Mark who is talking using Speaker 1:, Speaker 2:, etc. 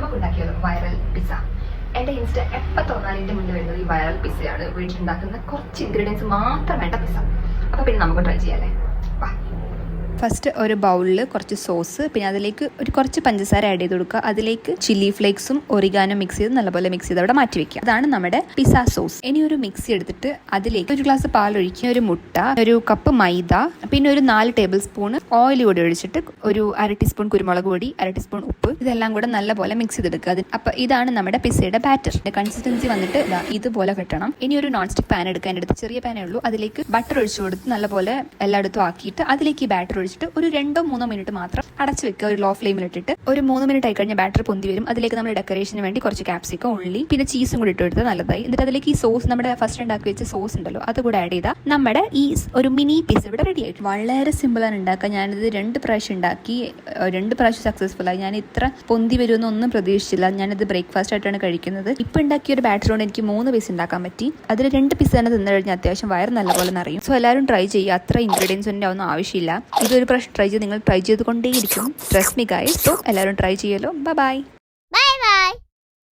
Speaker 1: നമുക്ക് ഉണ്ടാക്കിയാലോ viral pizza. എൻ്റെ ഇൻസ്റ്റ എപ്പോൾ തോന്നാലും എൻ്റെ മുന്നിൽ വരുന്നത് ഈ വൈറൽ പിസ്സയാണ്. വീട്ടിലുണ്ടാക്കുന്ന കുറച്ച് ഇൻഗ്രീഡിയൻസ് മാത്രം വേണ്ട പിസ്സ. അപ്പോൾ പിന്നെ നമുക്ക് ട്രൈ ചെയ്യാമല്ലേ? വാ.
Speaker 2: ഫസ്റ്റ് ഒരു ബൗളിൽ കുറച്ച് സോസ്, പിന്നെ അതിലേക്ക് കുറച്ച് പഞ്ചസാര ആഡ് ചെയ്ത് കൊടുക്കുക. അതിലേക്ക് ചില്ലി ഫ്ലേക്സും ഒറിഗാനോ മിക്സ് ചെയ്ത് നല്ലപോലെ മിക്സ് ചെയ്ത് അവിടെ മാറ്റി വെക്കുക. അതാണ് നമ്മുടെ പിസ്സ സോസ്. ഇനി ഒരു മിക്സി എടുത്തിട്ട് അതിലേക്ക് ഒരു ഗ്ലാസ് പാൽ ഒഴിക്കുക, ഒരു മുട്ട, ഒരു കപ്പ് മൈദ, പിന്നെ ഒരു 4 ടേബിൾ സ്പൂൺ ഓയിൽ കൂടി ഒഴിച്ചിട്ട് ഒരു 1/2 ടീസ്പൂൺ കുരുമുളക് പൊടി, 1/2 ടീസ്പൂൺ ഉപ്പ്, ഇതെല്ലാം കൂടെ നല്ലപോലെ മിക്സ് ചെയ്തെടുക്കുക. അപ്പോൾ ഇതാണ് നമ്മുടെ പിസ്സയുടെ ബാറ്റർ. കൺസിസ്റ്റൻസി വന്നിട്ട് ഇതുപോലെ കിട്ടണം. ഇനി ഒരു നോൺ സ്റ്റിക് പാൻ എടുക്കുക. എൻ്റെ അടുത്ത് ചെറിയ പാനേ ഉള്ളൂ. അതിലേക്ക് ബട്ടർ ഒഴിച്ചു കൊടുത്ത് നല്ലപോലെ എല്ലായിടത്തും ആക്കിയിട്ട് അതിലേക്ക് ഈ ബാറ്റർ ഒഴിച്ചിട്ട് ഒരു 2-3 മിനിറ്റ് മാത്രം അടച്ചു വെക്കുക. ഒരു ലോ ഫ്ലെയിമിൽ ഇട്ടിട്ട് ഒരു 3 മിനിറ്റ് ആയി കഴിഞ്ഞാൽ ബാറ്റർ പൊന്തി വരും. അതിലേക്ക് നമ്മൾ ഡെക്കറേഷന് വേണ്ടി കുറച്ച് ക്യാപ്സിക്കം, ഉള്ളി, പിന്നെ ചീസും കൂടി ഇട്ട് എടുത്ത് നല്ലതായി. എന്നിട്ട് അതിലേക്ക് ഈ സോസ്, നമ്മുടെ ഫസ്റ്റ് ഉണ്ടാക്കി വെച്ച സോസ് ഉണ്ടല്ലോ, അത് കൂടെ ആഡ് ചെയ്താൽ നമ്മുടെ ഈ ഒരു മിനി പിസ്സ ഇവിടെ റെഡി ആയിട്ട്. വളരെ സിമ്പിളാണ് ഉണ്ടാക്കുക. ഞാനിത് 2 പ്രാവശ്യം ഉണ്ടാക്കി, 2 പ്രാവശ്യം സക്സസ്ഫുൾ ആയി. ഞാൻ ഇത്ര പൊന്തി വരുമെന്നൊന്നും പ്രതീക്ഷിച്ചില്ല. ഞാനിത് ബ്രേക്ക്ഫാസ്റ്റ് ആയിട്ടാണ് കഴിക്കുന്നത്. ഇപ്പം ഉണ്ടാക്കിയ ഒരു ബാറ്റർ കൊണ്ട് എനിക്ക് 3 പീസ് ഉണ്ടാക്കാൻ പറ്റി. അതിൽ 2 പീസ് തന്നെ തിന്നു കഴിഞ്ഞാൽ അത്യാവശ്യം വയർ നല്ലപോലെ നിറയും. സോ എല്ലാവരും ട്രൈ ചെയ്യുക. അത്ര ഇൻഗ്രീഡിയൻസിൻ്റെ ഒന്നും ആവശ്യമില്ല. ഇതൊരു പ്രാവശ്യം ട്രൈ ചെയ്ത് നിങ്ങൾ ട്രൈ ചെയ്തുകൊണ്ടേയിരിക്കും. Trust me guys. സോ എല്ലാവരും ട്രൈ ചെയ്യല്ലോ. ബൈ.